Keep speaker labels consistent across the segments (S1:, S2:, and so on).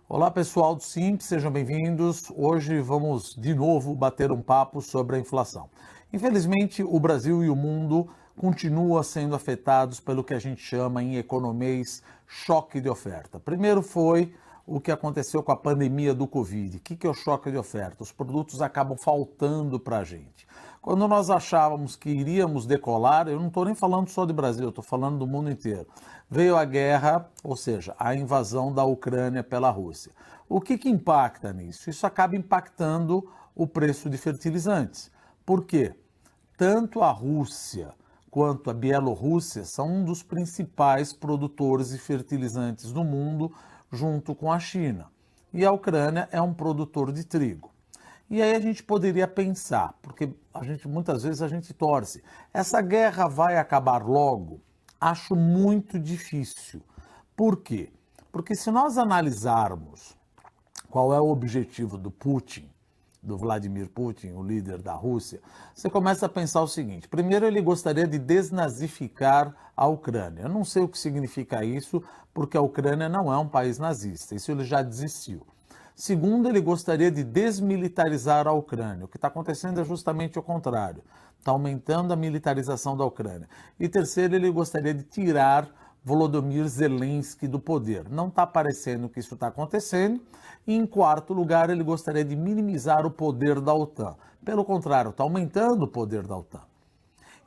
S1: Olá pessoal do Simples, sejam bem-vindos. Hoje vamos de novo bater um papo sobre a inflação. Infelizmente, o Brasil e o mundo continuam sendo afetados pelo que a gente chama em economês choque de oferta. Primeiro foi o que aconteceu com a pandemia do Covid. O que é o choque de oferta? Os produtos acabam faltando para a gente. Quando nós achávamos que iríamos decolar, eu não estou nem falando só de Brasil, eu estou falando do mundo inteiro. Veio a guerra, ou seja, a invasão da Ucrânia pela Rússia. O que impacta nisso? Isso acaba impactando o preço de fertilizantes. Por quê? Tanto a Rússia quanto a Bielorrússia são um dos principais produtores de fertilizantes no mundo, junto com a China. E a Ucrânia é um produtor de trigo. E aí a gente poderia pensar, porque muitas vezes a gente torce, essa guerra vai acabar logo? Acho muito difícil. Por quê? Porque se nós analisarmos qual é o objetivo do Putin, do Vladimir Putin, o líder da Rússia, você começa a pensar o seguinte: primeiro, ele gostaria de desnazificar a Ucrânia. Eu não sei o que significa isso, porque a Ucrânia não é um país nazista, isso ele já desistiu. Segundo, ele gostaria de desmilitarizar a Ucrânia. O que está acontecendo é justamente o contrário. Está aumentando a militarização da Ucrânia. E terceiro, ele gostaria de tirar Volodymyr Zelensky do poder. Não está parecendo que isso está acontecendo. E em quarto lugar, ele gostaria de minimizar o poder da OTAN. Pelo contrário, está aumentando o poder da OTAN.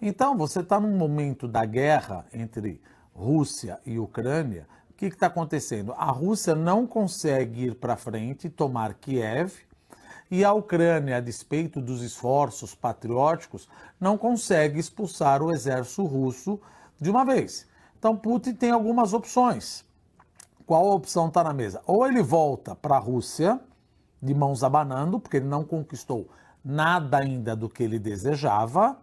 S1: Então, você está num momento da guerra entre Rússia e Ucrânia. O que está acontecendo? A Rússia não consegue ir para frente, tomar Kiev, e a Ucrânia, a despeito dos esforços patrióticos, não consegue expulsar o exército russo de uma vez. Então Putin tem algumas opções. Qual a opção está na mesa? Ou ele volta para a Rússia, de mãos abanando, porque ele não conquistou nada ainda do que ele desejava,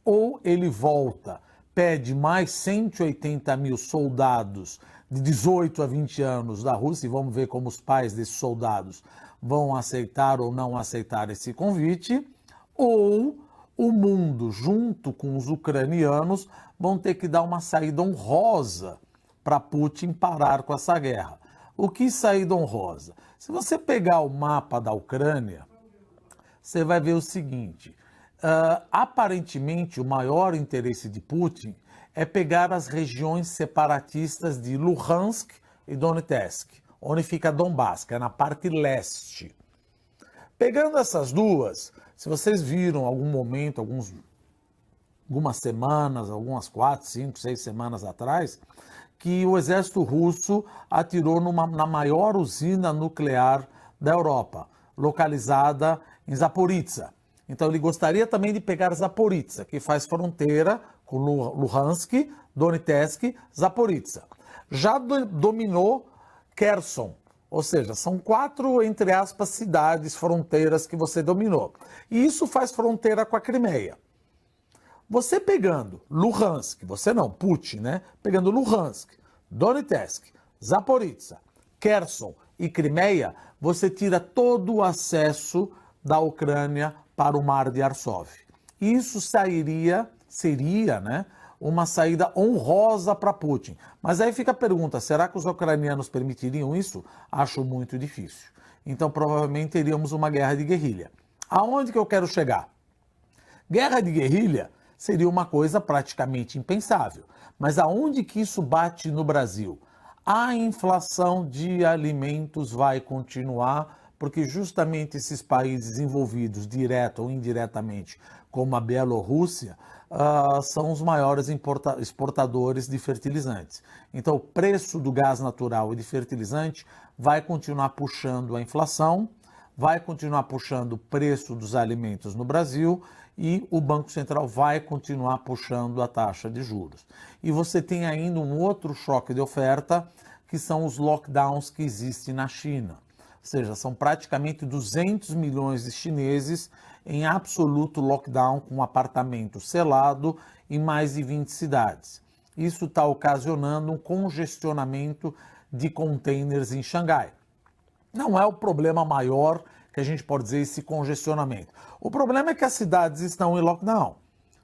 S1: ou ele volta, pede mais 180 mil soldados de 18 a 20 anos da Rússia, e vamos ver como os pais desses soldados vão aceitar ou não aceitar esse convite, ou o mundo, junto com os ucranianos, vão ter que dar uma saída honrosa para Putin parar com essa guerra. O que saída honrosa? Se você pegar o mapa da Ucrânia, você vai ver o seguinte: aparentemente o maior interesse de Putin é pegar as regiões separatistas de Luhansk e Donetsk, onde fica Donbass, que é na parte leste. Pegando essas duas, se vocês viram algum momento, algumas semanas, algumas 4, 5, 6 semanas atrás, que o exército russo atirou na maior usina nuclear da Europa, localizada em Zaporizhzhia. Então ele gostaria também de pegar Zaporizhzhia, que faz fronteira com Luhansk, Donetsk, Zaporizhzhia. Já dominou Kherson, ou seja, são 4, entre aspas, cidades, fronteiras que você dominou. E isso faz fronteira com a Crimeia. Você pegando Luhansk, você não, Putin, né? Pegando Luhansk, Donetsk, Zaporizhzhia, Kherson e Crimeia, você tira todo o acesso da Ucrânia para o Mar de Azov. Isso seria, né, uma saída honrosa para Putin. Mas aí fica a pergunta: será que os ucranianos permitiriam isso? Acho muito difícil. Então provavelmente teríamos uma guerra de guerrilha. Aonde que eu quero chegar? Guerra de guerrilha seria uma coisa praticamente impensável. Mas aonde que isso bate no Brasil? A inflação de alimentos vai continuar, porque justamente esses países envolvidos, direto ou indiretamente, como a Bielorrússia, são os maiores exportadores de fertilizantes. Então, o preço do gás natural e de fertilizante vai continuar puxando a inflação, vai continuar puxando o preço dos alimentos no Brasil, e o Banco Central vai continuar puxando a taxa de juros. E você tem ainda um outro choque de oferta, que são os lockdowns que existem na China. Ou seja, são praticamente 200 milhões de chineses em absoluto lockdown, com apartamento selado em mais de 20 cidades. Isso está ocasionando um congestionamento de containers em Xangai. Não é o problema maior que a gente pode dizer, esse congestionamento. O problema é que as cidades estão em lockdown.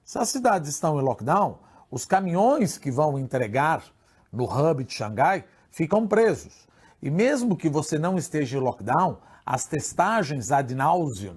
S1: Se as cidades estão em lockdown, os caminhões que vão entregar no hub de Xangai ficam presos. E mesmo que você não esteja em lockdown, as testagens ad nauseam,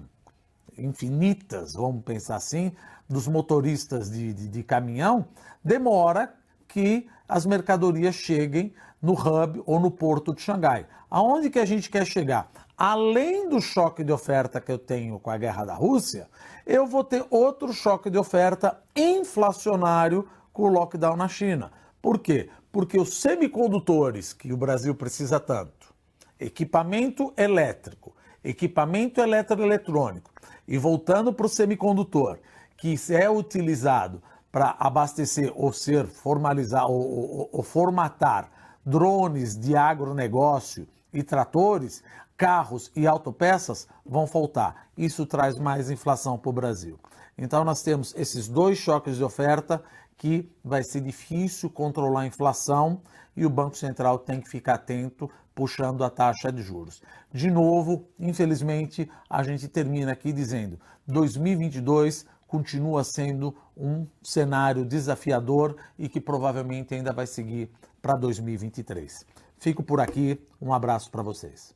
S1: infinitas, vamos pensar assim, dos motoristas de caminhão, demora que as mercadorias cheguem no hub ou no porto de Xangai. Aonde que a gente quer chegar? Além do choque de oferta que eu tenho com a guerra da Rússia, eu vou ter outro choque de oferta inflacionário com o lockdown na China. Por quê? Porque os semicondutores que o Brasil precisa tanto, equipamento elétrico, equipamento eletroeletrônico, e voltando para o semicondutor, que é utilizado para abastecer ou ser formalizar ou formatar drones de agronegócio e tratores, carros e autopeças vão faltar. Isso traz mais inflação para o Brasil. Então nós temos esses dois choques de oferta que vai ser difícil controlar a inflação e o Banco Central tem que ficar atento puxando a taxa de juros. De novo, infelizmente, a gente termina aqui dizendo 2022 continua sendo um cenário desafiador e que provavelmente ainda vai seguir para 2023. Fico por aqui, um abraço para vocês.